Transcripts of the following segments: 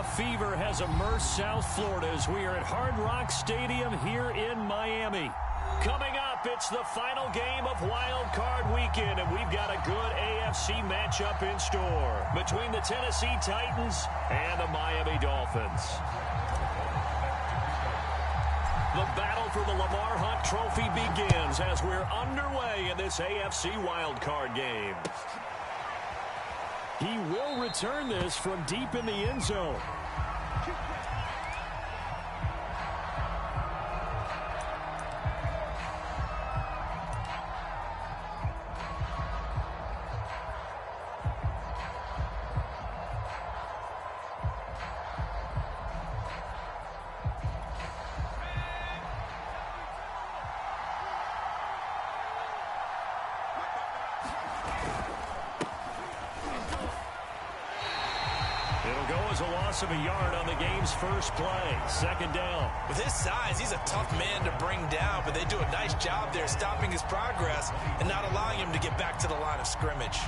Playoff fever has immersed South Florida as we are at Hard Rock Stadium here in Miami. Coming up, it's the final game of Wild Card Weekend, and we've got a good AFC matchup in store between the Tennessee Titans and the Miami Dolphins. The battle for the Lamar Hunt Trophy begins as we're underway in this AFC Wild Card game. He will return this from deep in the end zone. A loss of a yard on the game's first play. Second down. With his size, he's a tough man to bring down, but they do a nice job there stopping his progress and not allowing him to get back to the line of scrimmage.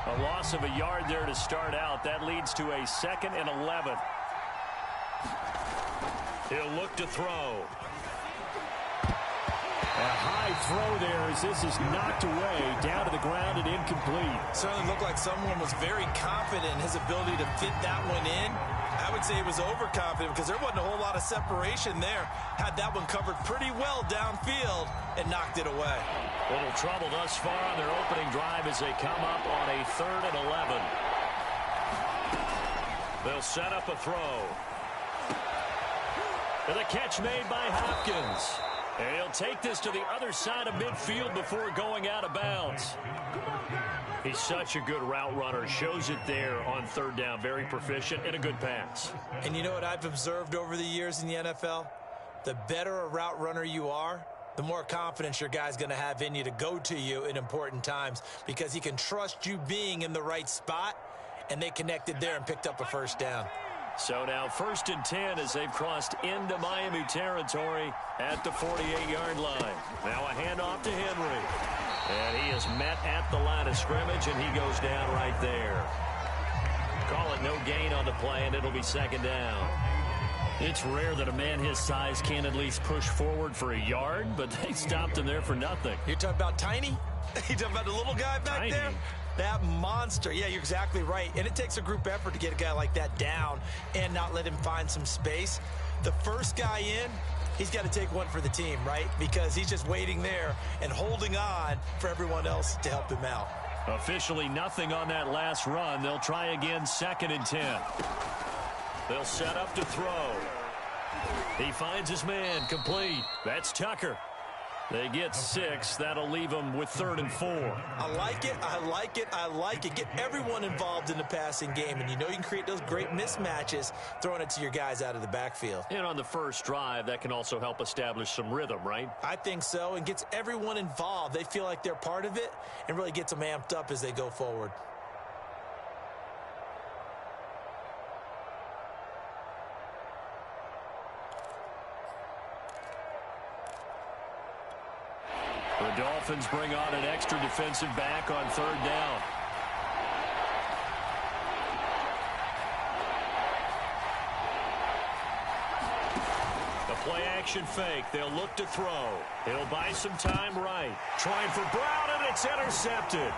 A loss of a yard there to start out. That leads to a 2nd and 11. He'll look to throw. A high throw there as this is knocked away, down to the ground and incomplete. Certainly looked like someone was very confident in his ability to fit that one in. I would say he was overconfident because there wasn't a whole lot of separation there. Had that one covered pretty well downfield and knocked it away. Little trouble thus far on their opening drive as they come up on a 3rd and 11. They'll set up a throw. And the catch made by Hopkins. And he'll take this to the other side of midfield before going out of bounds. He's such a good route runner. Shows it there on 3rd down. Very proficient and a good pass. And you know what I've observed over the years in the NFL? The better a route runner you are, the more confidence your guy's going to have in you to go to you in important times because he can trust you being in the right spot, and they connected there and picked up a first down. So now 1st and 10 as they've crossed into Miami territory at the 48-yard line. Now a handoff to Henry. And he is met at the line of scrimmage, and he goes down right there. Call it no gain on the play, and it'll be 2nd down. It's rare that a man his size can at least push forward for a yard, but they stopped him there for nothing. You're talking about Tiny? You're talking about the little guy back Tiny. there? That monster. Yeah, you're exactly right. And it takes a group effort to get a guy like that down and not let him find some space. The first guy in, he's got to take one for the team, right? Because he's just waiting there and holding on for everyone else to help him out. Officially nothing on that last run. They'll try again 2nd and 10. They'll set up to throw. He finds his man complete. That's Tucker. They get 6. That'll leave them with 3rd and 4. I like it. I like it. I like it. Get everyone involved in the passing game. And you know you can create those great mismatches throwing it to your guys out of the backfield. And on the first drive, that can also help establish some rhythm, right? I think so. And gets everyone involved. They feel like they're part of it and really gets them amped up as they go forward. The Dolphins bring on an extra defensive back on 3rd down. The play-action fake. They'll look to throw. He'll buy some time right. Trying for Brown, and it's intercepted.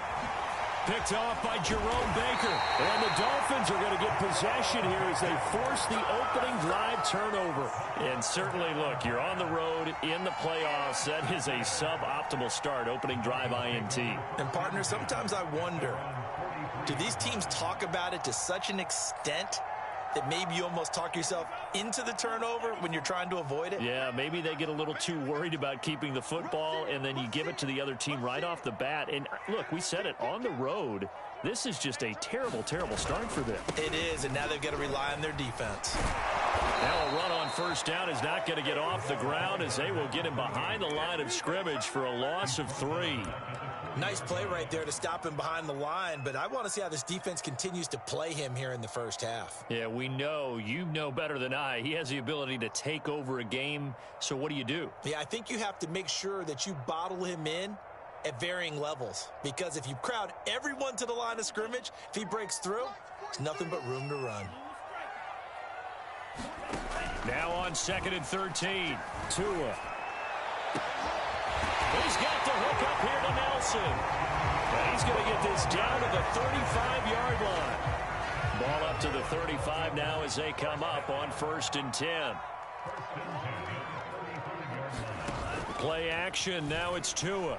Picked off by Jerome Baker. And the Dolphins are going to get possession here as they force the opening drive turnover. And certainly, look, you're on the road in the playoffs. That is a suboptimal start, opening drive INT. And, partner, sometimes I wonder, do these teams talk about it to such an extent that maybe you almost talk yourself into the turnover when you're trying to avoid it? Yeah, maybe they get a little too worried about keeping the football, and then you give it to the other team right off the bat. And, look, we said it, on the road, this is just a terrible, terrible start for them. It is, and now they've got to rely on their defense. Now a run on 1st down is not going to get off the ground as they will get him behind the line of scrimmage for a loss of 3. Nice play right there to stop him behind the line, but I want to see how this defense continues to play him here in the first half. Yeah, we know, you know better than I, he has the ability to take over a game, so what do you do? Yeah, I think you have to make sure that you bottle him in at varying levels, because if you crowd everyone to the line of scrimmage, if he breaks through, there's nothing but room to run. Now on 2nd and 13. Tua. He's got the hook up here to Nelson. And he's going to get this down to the 35-yard line. Ball up to the 35 now as they come up on 1st and 10. Play action. Now it's Tua.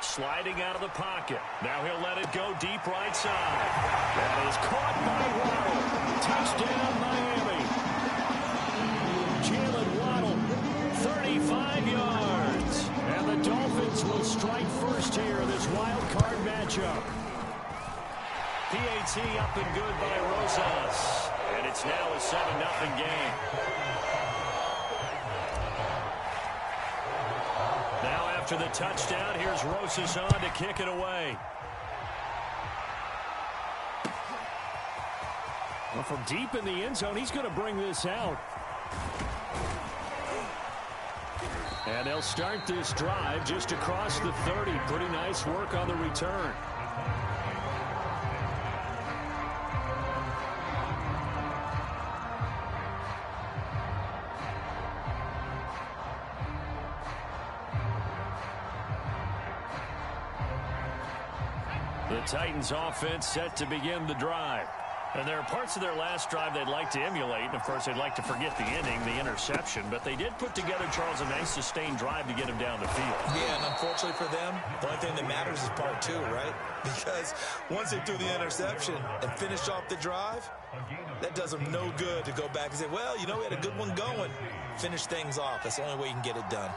Sliding out of the pocket. Now he'll let it go deep right side. That is caught by Waddle. Touchdown, Miami. Jalen Waddle, 35 yards. And the Dolphins will strike first here in this wild card matchup. PAT up and good by Rosas. And it's now a 7-0 game. Now after the touchdown, here's Rosas on to kick it away. Well, from deep in the end zone, he's going to bring this out. And they'll start this drive just across the 30. Pretty nice work on the return. The Titans offense set to begin the drive. And there are parts of their last drive they'd like to emulate. And, of course, they'd like to forget the inning, the interception. But they did put together, Charles, a nice sustained drive to get him down the field. Yeah, and unfortunately for them, the only thing that matters is part 2, right? Because once they threw the interception and finished off the drive, that does them no good to go back and say, well, you know, we had a good one going. Finish things off. That's the only way you can get it done.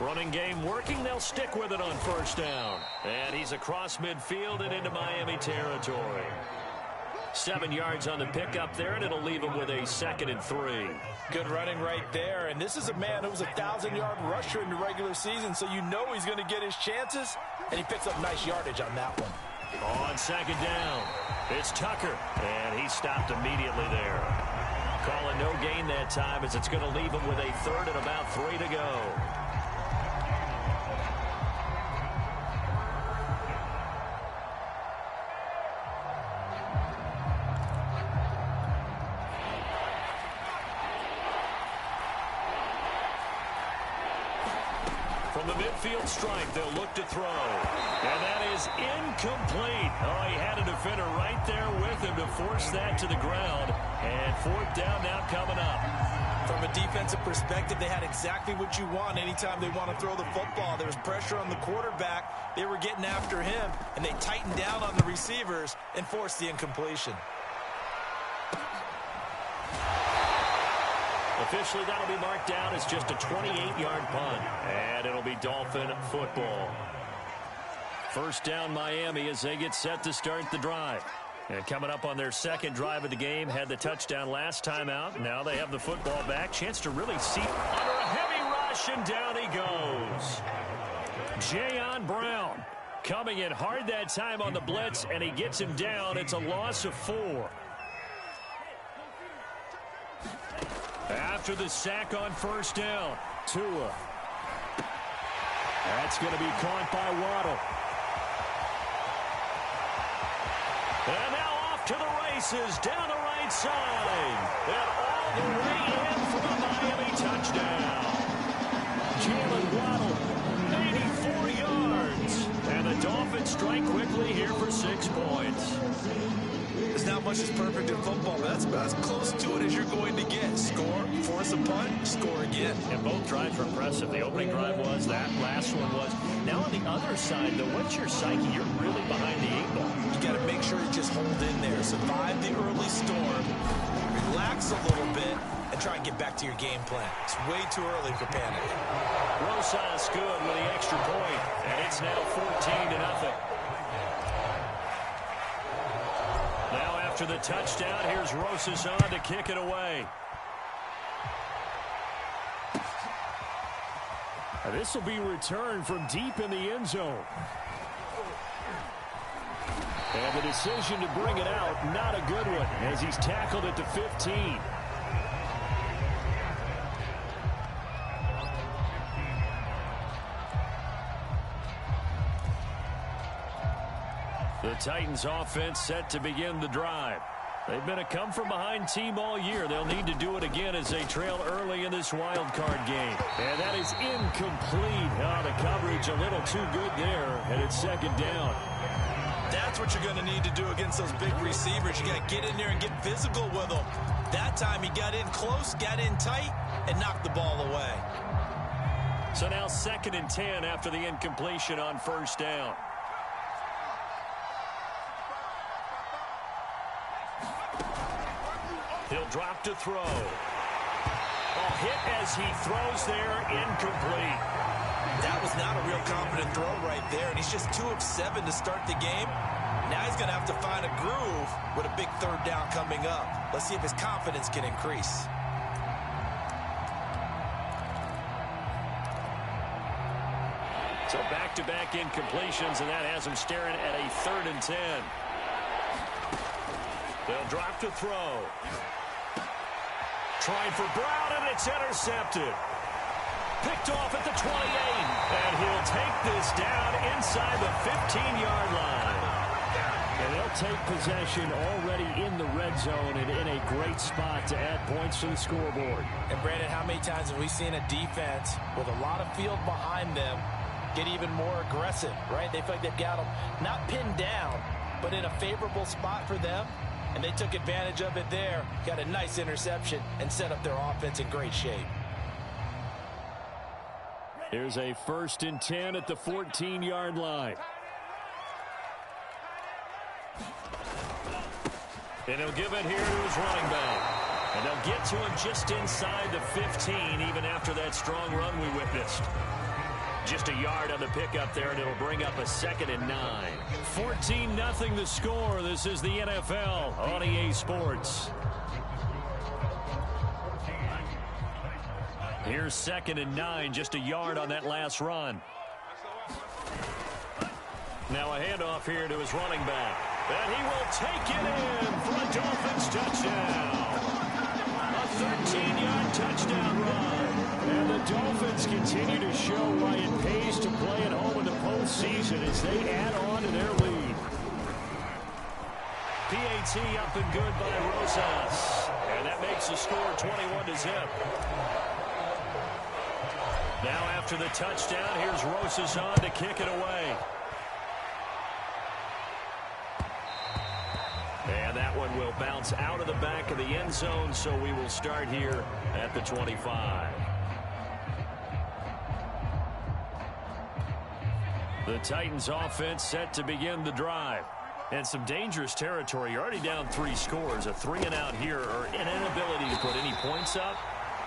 Running game working. They'll stick with it on 1st down. And he's across midfield and into Miami territory. 7 yards on the pickup there, and it'll leave him with a 2nd and 3. Good running right there. And this is a man who was a 1,000-yard rusher in the regular season, so you know he's going to get his chances. And he picks up nice yardage on that one. On 2nd down, it's Tucker. And he stopped immediately there. Calling no gain that time as it's going to leave him with a 3rd and about 3 to go. From the midfield strike, they'll look to throw. And that is incomplete. Oh, he had a defender right there with him to force that to the ground. And 4th down now coming up. From a defensive perspective, they had exactly what you want anytime they want to throw the football. There was pressure on the quarterback. They were getting after him, and they tightened down on the receivers and forced the incompletion. Officially, that'll be marked down as just a 28-yard punt. And it'll be Dolphin football. 1st down, Miami, as they get set to start the drive. And coming up on their 2nd drive of the game, had the touchdown last time out. Now they have the football back. Chance to really see under a heavy rush, and down he goes. Jayon Brown coming in hard that time on the blitz, and he gets him down. It's a loss of 4. After the sack on 1st down, Tua. That's going to be caught by Waddle. And now off to the races, down the right side. And all the way in for a Miami touchdown. Jalen Waddle, 84 yards. And the Dolphins strike quickly here for 6 points. There's not much that's perfect in football, but that's about as close to it as you're going to get. Score, force a punt, score again. And both drives were impressive. The opening drive was, that last one was. Now on the other side, though, what's your psyche? You're really behind the 8 ball. You got to make sure you just hold in there. Survive the early storm. Relax a little bit and try and get back to your game plan. It's way too early for panic. Rosas good with the extra point, and it's now 14-0. Now after the touchdown, here's Rosas on to kick it away. This will be returned from deep in the end zone. And the decision to bring it out, not a good one, as he's tackled at the 15. The Titans offense set to begin the drive. They've been a come-from-behind team all year. They'll need to do it again as they trail early in this wild card game. And that is incomplete. Oh, the coverage a little too good there, and it's second down. That's what you're going to need to do against those big receivers. You got to get in there and get physical with them. That time he got in close, got in tight, and knocked the ball away. So now 2nd and 10 after the incompletion on first down. He'll drop to throw. A hit as he throws there, incomplete. That was not a real confident throw right there, and he's just 2 of 7 to start the game. Now he's going to have to find a groove with a big third down coming up. Let's see if his confidence can increase. So back-to-back incompletions, and that has him staring at a 3rd and 10. They'll drop to throw. Trying for Brown, and it's intercepted. Picked off at the 28, and he'll take this down inside the 15-yard line. And they'll take possession already in the red zone and in a great spot to add points to the scoreboard. And, Brandon, how many times have we seen a defense with a lot of field behind them get even more aggressive, right? They feel like they've got them not pinned down, but in a favorable spot for them. And they took advantage of it there, got a nice interception, and set up their offense in great shape. Here's a 1st and 10 at the 14-yard line. And he'll give it here to his running back. And they'll get to him just inside the 15, even after that strong run we witnessed. Just a yard on the pickup there, and it'll bring up a 2nd and 9. 14-0 the score. This is the NFL on EA Sports. Here's 2nd and 9, just a yard on that last run. Now a handoff here to his running back. And he will take it in for a Dolphins touchdown. A 13-yard touchdown run. And the Dolphins continue to show why it pays to play at home in the postseason as they add on to their lead. PAT up and good by Rosas. And that makes the score 21-0. Now after the touchdown, here's Rosas on to kick it away. And that one will bounce out of the back of the end zone, so we will start here at the 25. The Titans offense set to begin the drive. And some dangerous territory. You're already down 3 scores. A 3-and-out here, or an inability to put any points up.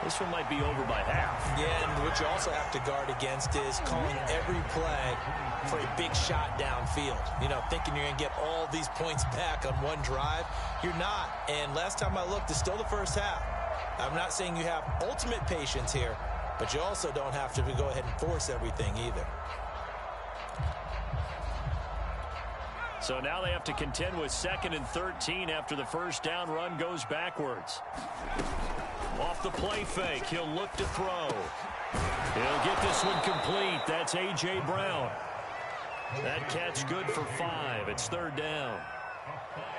This one might be over by half. Yeah, and what you also have to guard against is calling every play for a big shot downfield. You know, thinking you're going to get all these points back on one drive. You're not. And last time I looked, it's still the first half. I'm not saying you have ultimate patience here, but you also don't have to go ahead and force everything either. So now they have to contend with 2nd and 13 after the first down run goes backwards. Off the play fake, he'll look to throw. He'll get this one complete. That's A.J. Brown. That catch good for 5. It's 3rd down.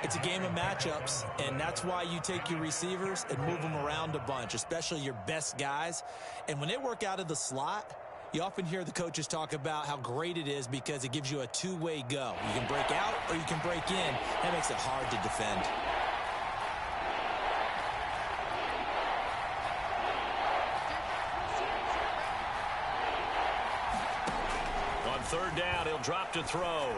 It's a game of matchups, and that's why you take your receivers and move them around a bunch, especially your best guys. And when they work out of the slot, you often hear the coaches talk about how great it is because it gives you a two-way go. You can break out or you can break in. That makes it hard to defend. On 3rd down, he'll drop to throw.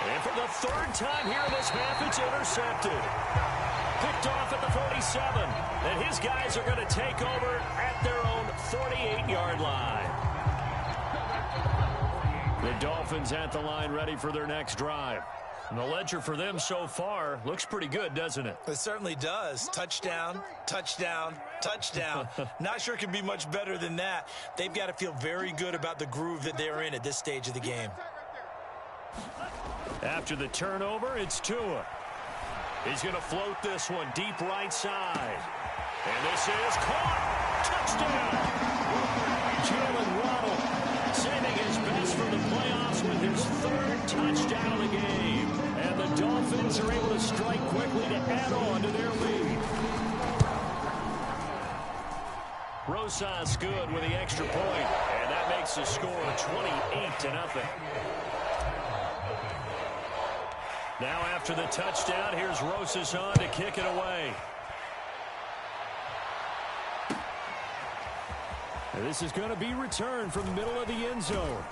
And for the 3rd time here in this half, it's intercepted. Picked off at the 47. And his guys are going to take over at their own 48-yard line. The Dolphins at the line ready for their next drive. And the ledger for them so far looks pretty good, doesn't it? It certainly does. Touchdown, touchdown, touchdown. Not sure it can be much better than that. They've got to feel very good about the groove that they're in at this stage of the game. After the turnover, it's Tua. He's going to float this one deep right side. And this is caught. Touchdown. Jalen Waddle saving his best for the playoffs with his 3rd touchdown of the game. And the the Dolphins are able to strike quickly to add on to their lead. Rosas good with the extra point, and that makes the score 28-0. Now after the touchdown, here's Rosas on to kick it away. And this is going to be returned from the middle of the end zone.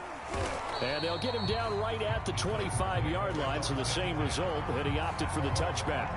And they'll get him down right at the 25-yard line, so the same result, but he opted for the touchback.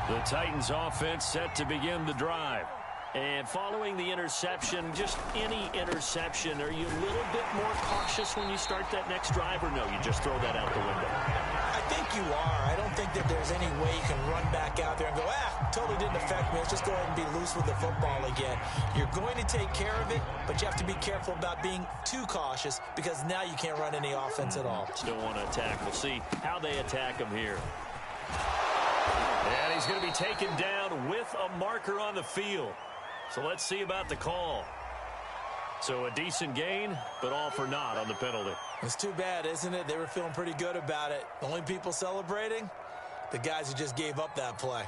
The Titans offense set to begin the drive. And following the interception, just any interception, are you a little bit more cautious when you start that next drive, or no, you just throw that out the window? I think you are. I don't think that there's any way you can run back out there and go, totally didn't affect me. Let's just go ahead and be loose with the football again. You're going to take care of it, but you have to be careful about being too cautious because now you can't run any offense at all. Still want to attack. We'll see how they attack him here. And he's going to be taken down with a marker on the field. So let's see about the call. So a decent gain, but all for naught on the penalty. It's too bad, isn't it? They were feeling pretty good about it. The only people celebrating, the guys who just gave up that play.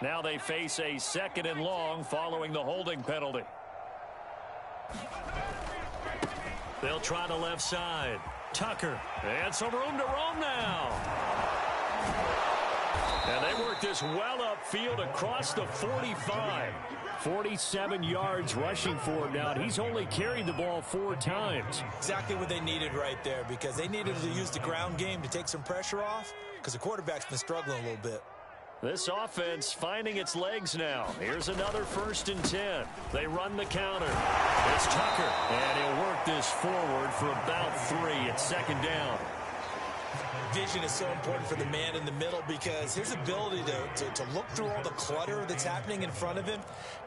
Now they face a 2nd and long following the holding penalty. They'll try the left side. Tucker, and some room to roam now. And they work this well upfield across the 45. 47 yards rushing for him now, and he's only carried the ball 4 times. Exactly what they needed right there, because they needed to use the ground game to take some pressure off, because the quarterback's been struggling a little bit. This offense finding its legs now. Here's another 1st and 10. They run the counter. It's Tucker, and he'll work this forward for about 3. It's 2nd down. Vision is so important for the man in the middle because his ability to look through all the clutter that's happening in front of him,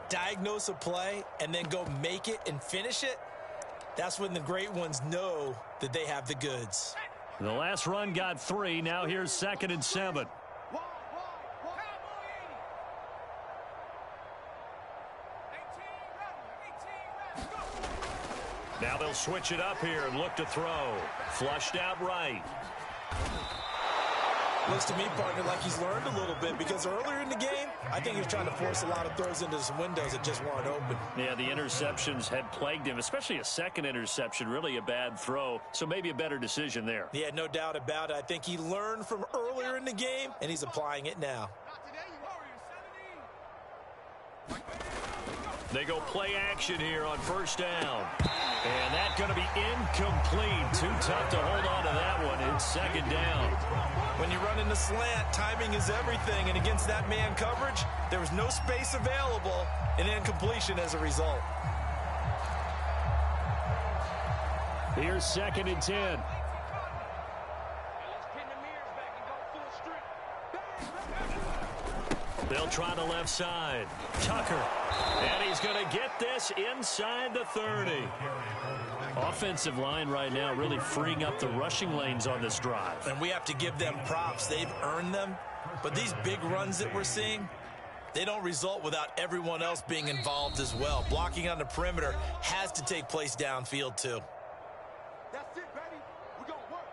diagnose a play, and then go make it and finish it, that's when the great ones know that they have the goods. The last run got 3. Now here's 2nd and 7. Now they'll switch it up here and look to throw. Flushed out right. Looks to me, partner, like he's learned a little bit because earlier in the game, I think he was trying to force a lot of throws into some windows that just weren't open. Yeah, the interceptions had plagued him, especially a 2nd interception, really a bad throw. So maybe a better decision there. Yeah, no doubt about it. I think he learned from earlier in the game, and he's applying it now. They go play action here on 1st down. And that's going to be incomplete. Too tough to hold on to that one. It's 2nd down. When you run in the slant, timing is everything. And against that man coverage, there was no space available and incompletion as a result. Here's 2nd and 10. They'll try the left side. Tucker. And he's going to get this inside the 30. Offensive line right now really freeing up the rushing lanes on this drive. And we have to give them props. They've earned them. But these big runs that we're seeing, they don't result without everyone else being involved as well. Blocking on the perimeter has to take place downfield too. That's it, baby. We're going to work.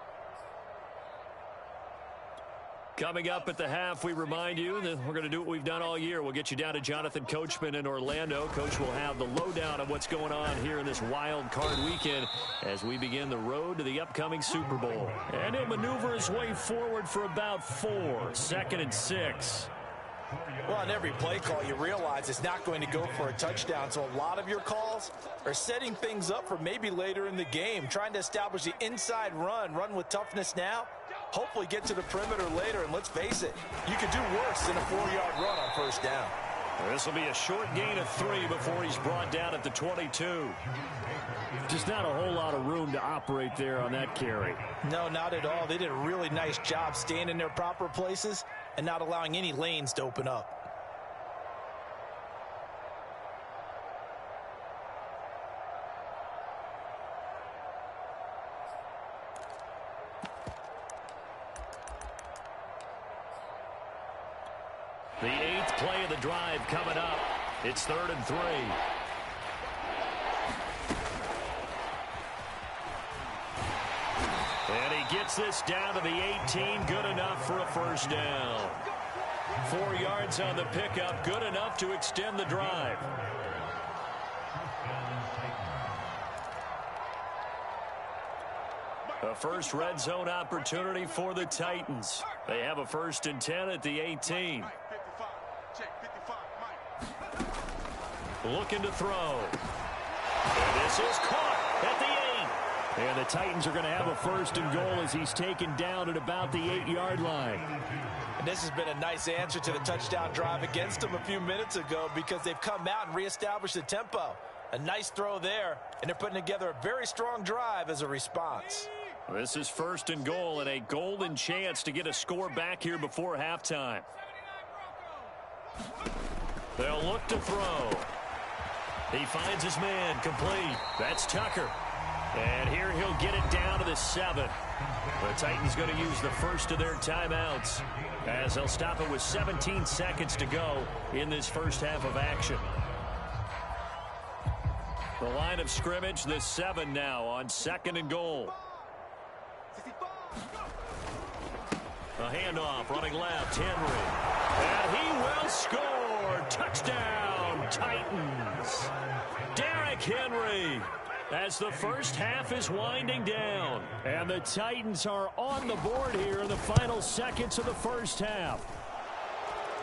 Coming up at the half, we remind you that we're going to do what we've done all year. We'll get you down to Jonathan Coachman in Orlando. Coach will have the lowdown of what's going on here in this wild card weekend as we begin the road to the upcoming Super Bowl. And he'll maneuver his way forward for about 4. 2nd and 6. Well, on every play call, you realize it's not going to go for a touchdown. So a lot of your calls are setting things up for maybe later in the game, trying to establish the inside run with toughness now. Hopefully get to the perimeter later, and let's face it, you could do worse than a 4-yard run on 1st down. This will be a short gain of 3 before he's brought down at the 22. Just not a whole lot of room to operate there on that carry. No, not at all. They did a really nice job staying in their proper places and not allowing any lanes to open up. The 8th play of the drive coming up. It's 3rd and 3. And he gets this down to the 18. Good enough for a first down. 4 yards on the pickup. Good enough to extend the drive. A first red zone opportunity for the Titans. They have a 1st and 10 at the 18. Looking to throw. And this is caught at the 8. And the Titans are going to have a 1st and goal as he's taken down at about the 8-yard line. And this has been a nice answer to the touchdown drive against them a few minutes ago because they've come out and reestablished the tempo. A nice throw there, and they're putting together a very strong drive as a response. This is 1st and goal and a golden chance to get a score back here before halftime. They'll look to throw. He finds his man complete. That's Tucker. And here he'll get it down to the 7. The Titans going to use the first of their timeouts as they'll stop it with 17 seconds to go in this first half of action. The line of scrimmage, the 7 now on 2nd and goal. A handoff, running left, Henry. And he will score. Touchdown, Titans. Derrick Henry as the first half is winding down. And the Titans are on the board here in the final seconds of the first half.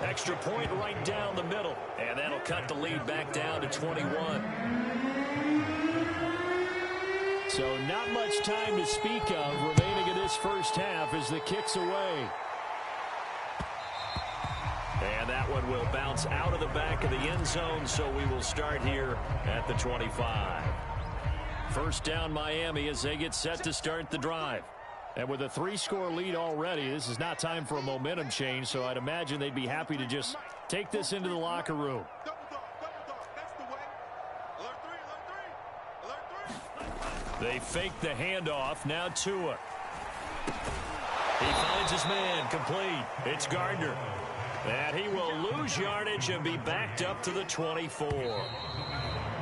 Extra point right down the middle. And that'll cut the lead back down to 21. So not much time to speak of remaining in this first half as the kick's away. And that one will bounce out of the back of the end zone, so we will start here at the 25. First down Miami as they get set to start the drive. And with a 3-score lead already, this is not time for a momentum change, so I'd imagine they'd be happy to just take this into the locker room. They fake the handoff. Now Tua. He finds his man complete. It's Gardner. And he will lose yardage and be backed up to the 24.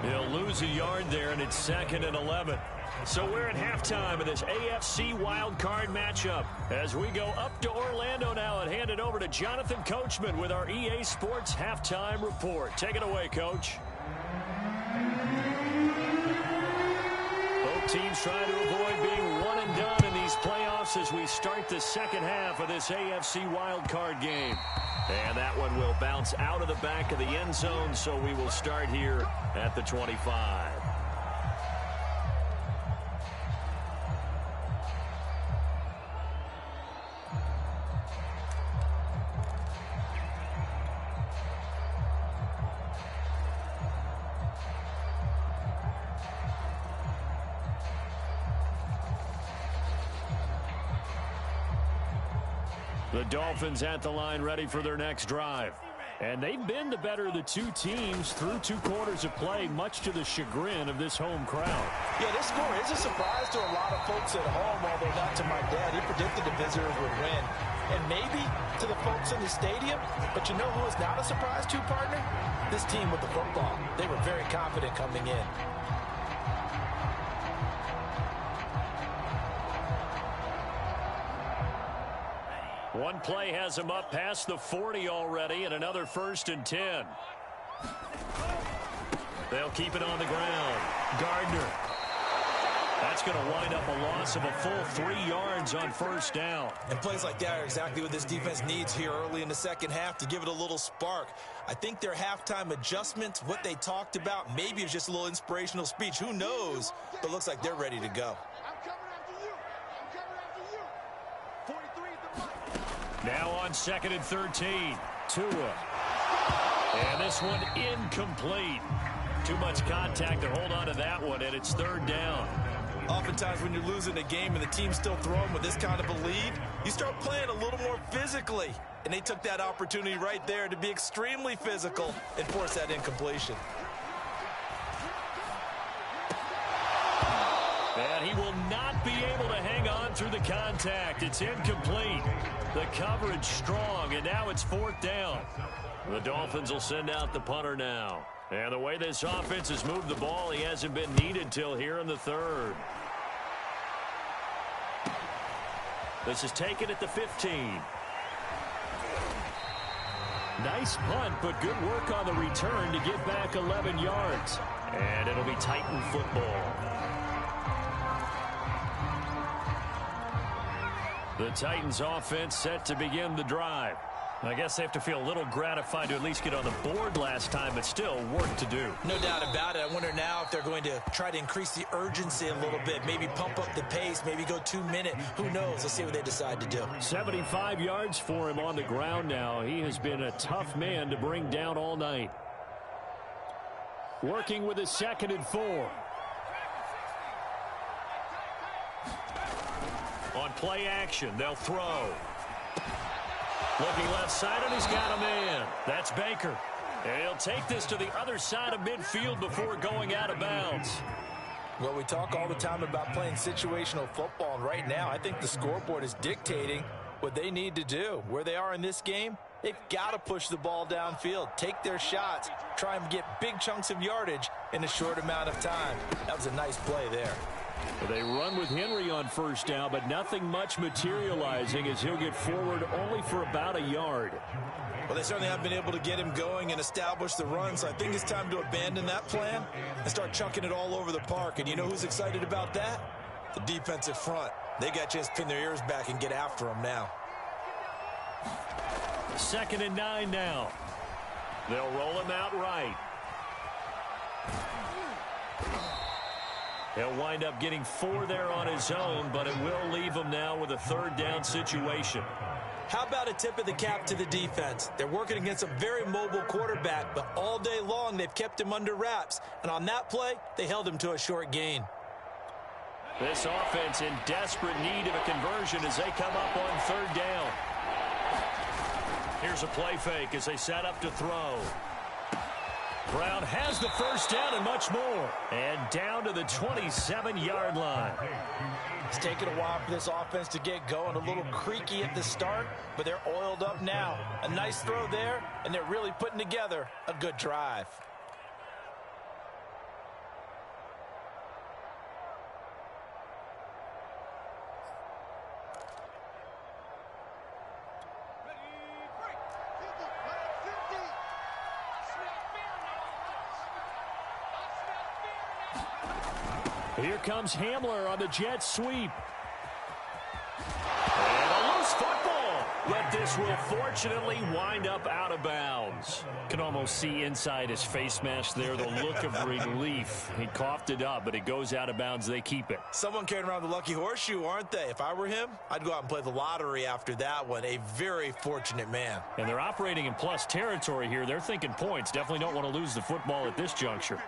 He'll lose a yard there, and it's 2nd and 11. So we're at halftime of this AFC wildcard matchup as we go up to Orlando now and hand it over to Jonathan Coachman with our EA Sports halftime report. Take it away, Coach. Both teams trying to avoid being one and done in these playoffs as we start the second half of this AFC wildcard game. And that one will bounce out of the back of the end zone, so we will start here at the 25. The Dolphins at the line ready for their next drive. And they've been the better of the two teams through 2 quarters of play, much to the chagrin of this home crowd. Yeah, this score is a surprise to a lot of folks at home, although not to my dad. He predicted the visitors would win. And maybe to the folks in the stadium. But you know who is not a surprise to, partner? This team with the football. They were very confident coming in. One play has him up past the 40 already, and another 1st and 10. They'll keep it on the ground. Gardner. That's going to wind up a loss of a full 3 yards on 1st down. And plays like that are exactly what this defense needs here early in the second half to give it a little spark. I think their halftime adjustments, what they talked about, maybe it's just a little inspirational speech. Who knows? But looks like they're ready to go. Now on 2nd and 13. Tua. And this one incomplete. Too much contact to hold on to that one, and it's 3rd down. Oftentimes when you're losing a game and the team's still throwing with this kind of a lead, you start playing a little more physically. And they took that opportunity right there to be extremely physical and force that incompletion. And he will not be able to hang on through the contact. It's incomplete. The coverage strong, and now it's 4th down. The Dolphins will send out the punter now. And the way this offense has moved the ball, he hasn't been needed till here in the third. This is taken at the 15. Nice punt, but good work on the return to get back 11 yards. And it'll be Titan football. The Titans offense set to begin the drive. I guess they have to feel a little gratified to at least get on the board last time, but still work to do. No doubt about it. I wonder now if they're going to try to increase the urgency a little bit, maybe pump up the pace, maybe go 2 minute. Who knows? Let's see what they decide to do. 75 yards for him on the ground now. He has been a tough man to bring down all night. Working with his 2nd and 4. On play action, they'll throw. Looking left side, and he's got a man. That's Baker. And he'll take this to the other side of midfield before going out of bounds. Well, we talk all the time about playing situational football, and right now I think the scoreboard is dictating what they need to do. Where they are in this game, they've got to push the ball downfield, take their shots, try and get big chunks of yardage in a short amount of time. That was a nice play there. They run with Henry on first down, but nothing much materializing as he'll get forward only for about a yard. Well, they certainly have been able to get him going and establish the run, so I think it's time to abandon that plan and start chunking it all over the park. And you know who's excited about that? The defensive front. They got a chance to pin their ears back and get after him now. 2nd and 9 now. They'll roll him out right. He'll wind up getting 4 there on his own, but it will leave him now with a 3rd down situation. How about a tip of the cap to the defense? They're working against a very mobile quarterback, but all day long they've kept him under wraps. And on that play, they held him to a short gain. This offense in desperate need of a conversion as they come up on 3rd down. Here's a play fake as they set up to throw. Brown has the first down and much more. And down to the 27-yard line. It's taken a while for this offense to get going. A little creaky at the start, but they're oiled up now. A nice throw there, and they're really putting together a good drive. Here comes Hamler on the jet sweep. And a loose football. But this will fortunately wind up out of bounds. Can almost see inside his face mask there the look of relief. He coughed it up, but it goes out of bounds. They keep it. Someone carrying around the lucky horseshoe, aren't they? If I were him, I'd go out and play the lottery after that one. A very fortunate man. And they're operating in plus territory here. They're thinking points. Definitely don't want to lose the football at this juncture.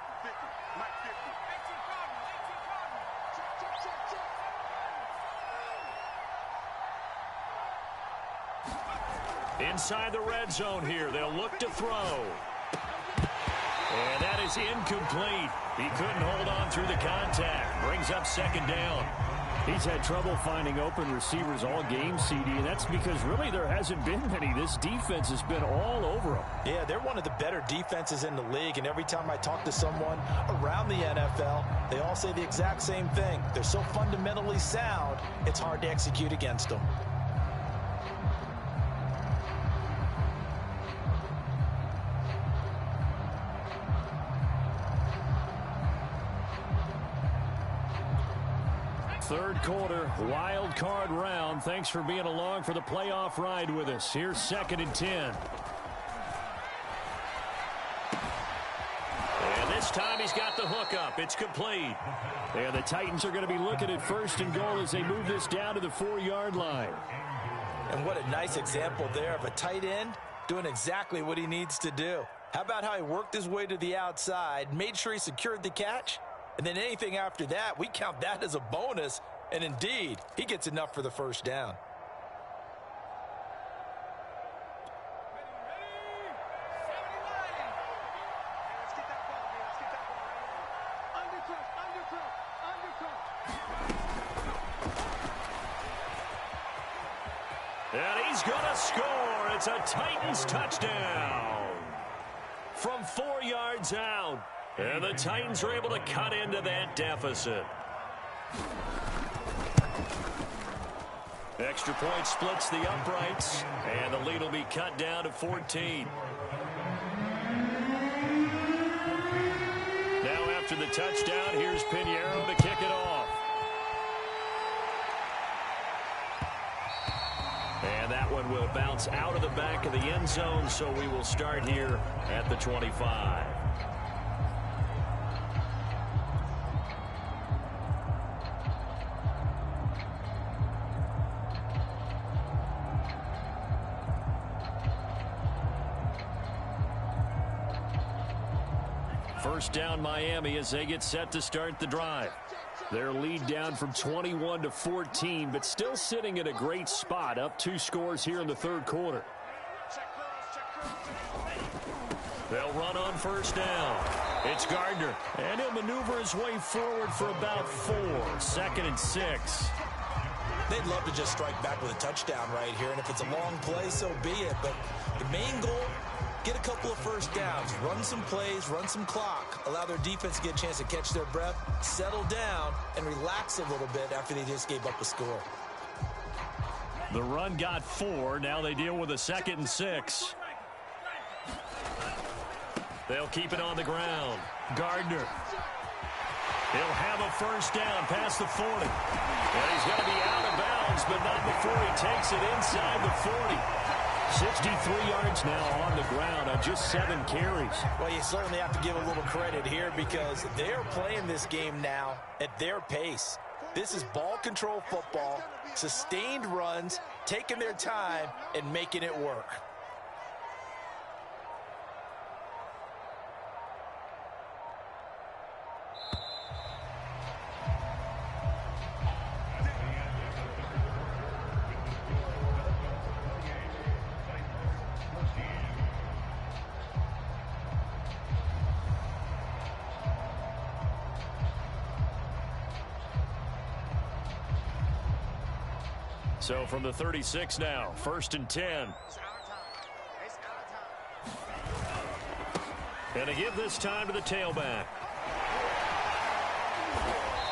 Inside the red zone here, they'll look to throw. And that is incomplete. He couldn't hold on through the contact. Brings up 2nd down. He's had trouble finding open receivers all game, CD, and that's because really there hasn't been many. This defense has been all over them. Yeah, they're one of the better defenses in the league, and every time I talk to someone around the NFL, they all say the exact same thing. They're so fundamentally sound, it's hard to execute against them. Third quarter, wild card round. Thanks for being along for the playoff ride with us. Here's 2nd and 10. And this time he's got the hook up. It's complete. And the Titans are going to be looking at 1st and goal as they move this down to the 4-yard line. And what a nice example there of a tight end doing exactly what he needs to do. How about how he worked his way to the outside, made sure he secured the catch? And then anything after that, we count that as a bonus. And indeed, he gets enough for the 1st down. And he's going to score. It's a Titans touchdown. from 4 yards out. And the Titans are able to cut into that deficit. Extra point splits the uprights, and the lead will be cut down to 14. Now after the touchdown, here's Pinheiro to kick it off. And that one will bounce out of the back of the end zone, so we will start here at the 25. First down Miami as they get set to start the drive. Their lead down from 21 to 14, but still sitting in a great spot, up 2 scores here in the third quarter. They'll run on first down. It's Gardner, and he'll maneuver his way forward for about 4. 2nd and 6. They'd love to just strike back with a touchdown right here, and if it's a long play, so be it. But the main goal, get a couple of first downs, run some plays, run some clock, allow their defense to get a chance to catch their breath, settle down, and relax a little bit after they just gave up a score. The run got 4. Now they deal with a 2nd and 6. They'll keep it on the ground. Gardner. He'll have a first down past the 40. And he's going to be out of bounds, but not before he takes it inside the 40. 63 yards now on the ground on just 7 carries. Well, you certainly have to give a little credit here because they're playing this game now at their pace. This is ball control football, sustained runs, taking their time, and making it work. So from the 36 now, 1st and 10. And to give this time to the tailback.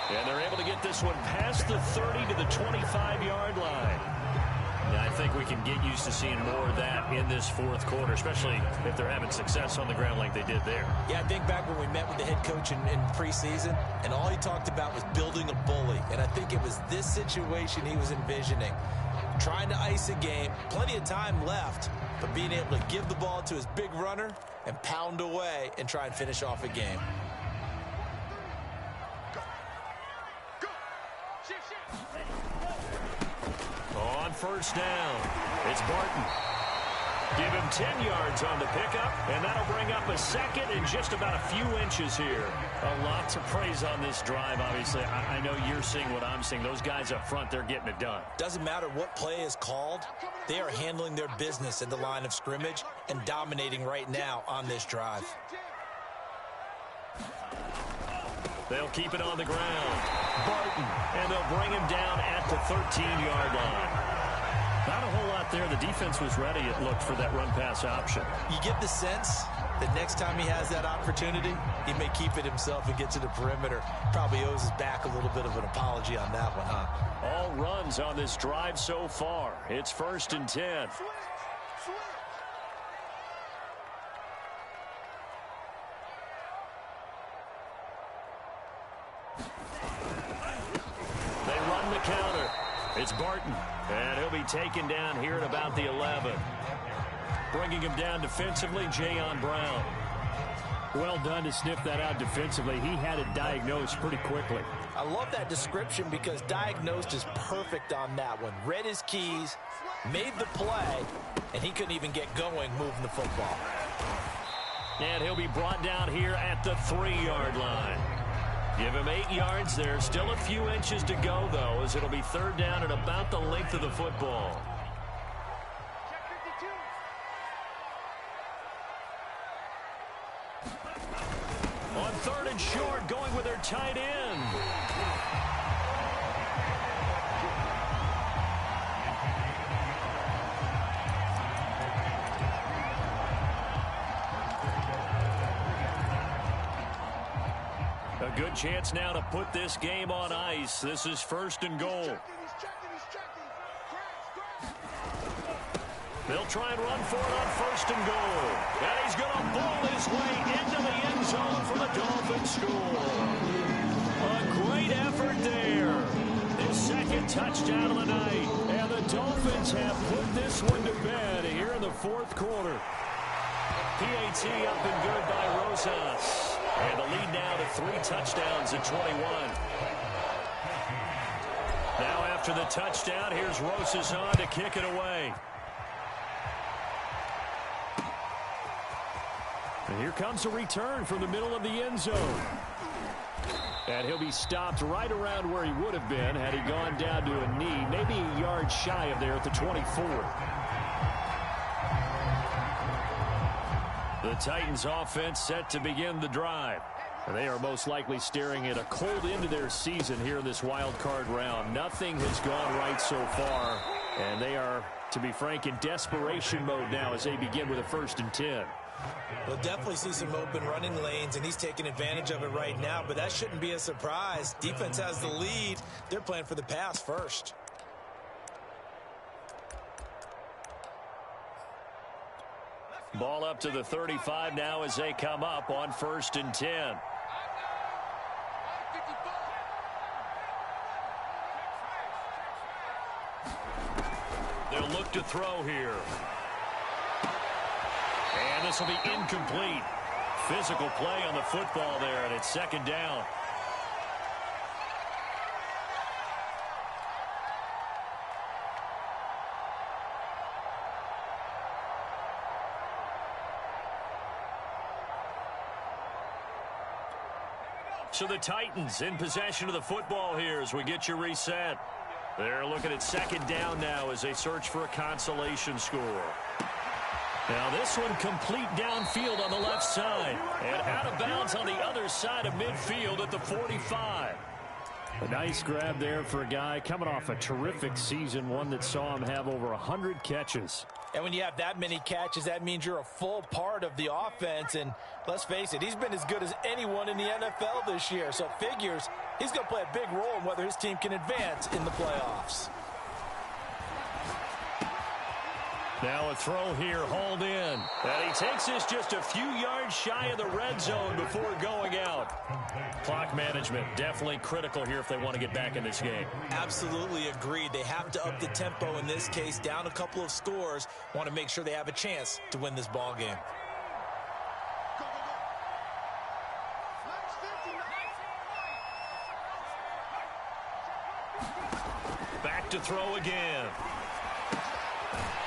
And they're able to get this one past the 30 to the 25-yard line. Now, I think we can get used to seeing more of that in this 4th quarter, especially if they're having success on the ground like they did there. Yeah, I think back when we met with the head coach in preseason, and all he talked about was building a bully. And I think it was this situation he was envisioning. Trying to ice a game, plenty of time left, but being able to give the ball to his big runner and pound away and try and finish off a game. On first down, it's Barton. Give him 10 yards on the pickup, and that'll bring up a 2nd and just about a few inches here. A lot to praise on this drive, obviously. I know you're seeing what I'm seeing. Those guys up front, they're getting it done. Doesn't matter what play is called. They are handling their business at the line of scrimmage and dominating right now on this drive. They'll keep it on the ground. Barton, and they'll bring him down at the 13-yard line. Not a whole lot there. The defense was ready, it looked, for that run-pass option. You get the sense that next time he has that opportunity, he may keep it himself and get to the perimeter. Probably owes his back a little bit of an apology on that one, huh? All runs on this drive so far. It's 1st and 10. They run the counter. It's Barton, and he'll be taken down here at about the 11. Bringing him down defensively, Jayon Brown. Well done to sniff that out defensively. He had it diagnosed pretty quickly. I love that description because diagnosed is perfect on that one. Read his keys, made the play, and he couldn't even get going moving the football. And he'll be brought down here at the 3-yard line. Give him 8 yards there. Still a few inches to go, though, as it'll be 3rd down at about the length of the football. On 3rd and short, going with their tight end. A good chance now to put this game on ice. This is first and goal. They'll try and run for it on first and goal. And he's going to ball his way into the end zone for the Dolphins score. A great effort there. His second touchdown of the night. And the Dolphins have put this one to bed here in the fourth quarter. PAT up and good by Rosas. And the lead now to 3 touchdowns at 21. Now after the touchdown, here's Rosas on to kick it away. And here comes a return from the middle of the end zone. And he'll be stopped right around where he would have been had he gone down to a knee, maybe a yard shy of there at the 24. The Titans offense set to begin the drive. And they are most likely staring at a cold end of their season here in this wild card round. Nothing has gone right so far. And they are, to be frank, in desperation mode now as they begin with a 1st and 10. We'll definitely see some open running lanes, and he's taking advantage of it right now, but that shouldn't be a surprise. Defense has the lead. They're playing for the pass first. Ball up to the 35 now as they come up on 1st and 10. They'll look to throw here. And this will be incomplete. Physical play on the football there, and it's 2nd down. So the Titans in possession of the football here as we get you reset. They're looking at 2nd down now as they search for a consolation score. Now this one complete downfield on the left side. And out of bounds on the other side of midfield at the 45. A nice grab there for a guy coming off a terrific season, one that saw him have over 100 catches. And when you have that many catches, that means you're a full part of the offense. And let's face it, he's been as good as anyone in the NFL this year. So it figures he's going to play a big role in whether his team can advance in the playoffs. Now a throw here, hauled in. And he takes this just a few yards shy of the red zone before going out. Clock management definitely critical here if they want to get back in this game. Absolutely agreed. They have to up the tempo in this case, down a couple of scores. Want to make sure they have a chance to win this ball game. Back to throw again.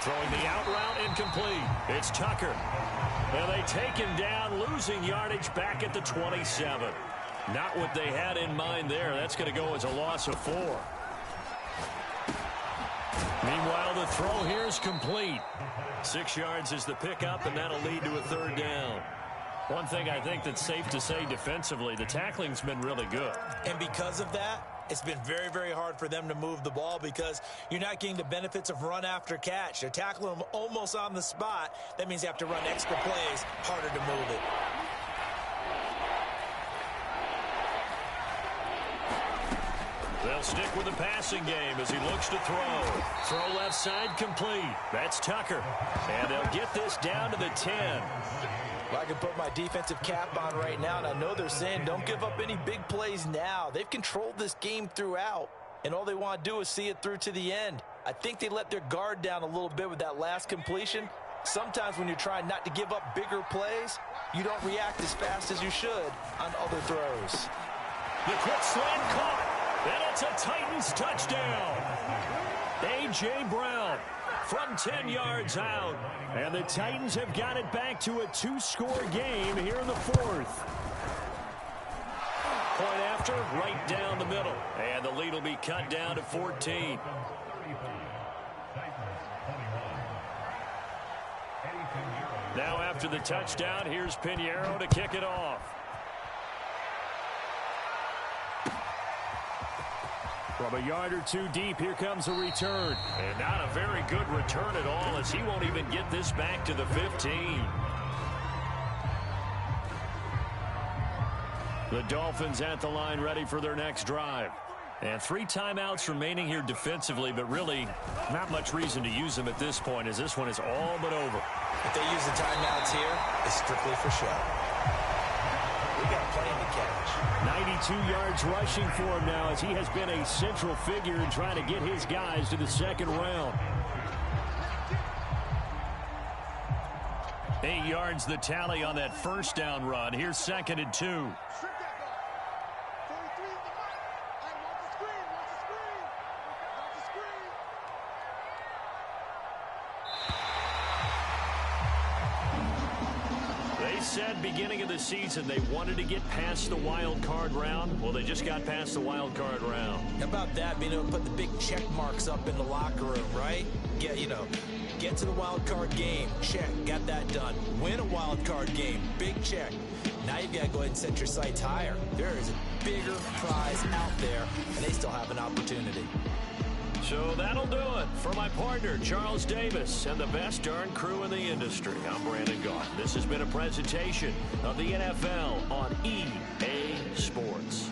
Throwing the out route, incomplete. It's Tucker. And they take him down, losing yardage back at the 27. Not what they had in mind there. That's going to go as a loss of 4. Meanwhile, the throw here is complete. 6 yards is the pickup, and that'll lead to a 3rd down. One thing I think that's safe to say defensively, the tackling's been really good. And because of that, it's been very, very hard for them to move the ball because you're not getting the benefits of run after catch. They're tackling them almost on the spot. That means they have to run extra plays, harder to move it. They'll stick with the passing game as he looks to throw. Throw left side complete. That's Tucker. And they'll get this down to the 10. Well, I can put my defensive cap on right now, and I know they're saying don't give up any big plays now. They've controlled this game throughout, and all they want to do is see it through to the end. I think they let their guard down a little bit with that last completion. Sometimes when you're trying not to give up bigger plays, you don't react as fast as you should on other throws. The quick slant caught, and it's a Titans touchdown. A.J. Brown from 10 yards out. And the Titans have got it back to a 2-score game here in the 4th. Point after, right down the middle. And the lead will be cut down to 14. Now after the touchdown, here's Pinheiro to kick it off. From a yard or 2 deep, here comes a return. And not a very good return at all, as he won't even get this back to the 15. The Dolphins at the line ready for their next drive. And 3 timeouts remaining here defensively, but really not much reason to use them at this point as this one is all but over. If they use the timeouts here, it's strictly for show. We got plenty to catch. 92 yards rushing for him now as he has been a central figure in trying to get his guys to the second round. 8 yards the tally on that first down run. Here's 2nd and 2. Said beginning of the season they wanted to get past the wild card round. Well, they just got past the wild card round. How about that? Being able to put the big check marks up in the locker room, right? Get to the wild card game. Check. Got that done. Win a wild card game. Big check. Now you've got to go ahead and set your sights higher. There is a bigger prize out there, and they still have an opportunity. So that'll do it for my partner, Charles Davis, and the best darn crew in the industry. I'm Brandon Gaughan. This has been a presentation of the NFL on EA Sports.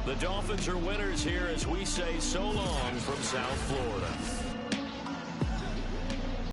The Dolphins are winners here as we say so long from South Florida.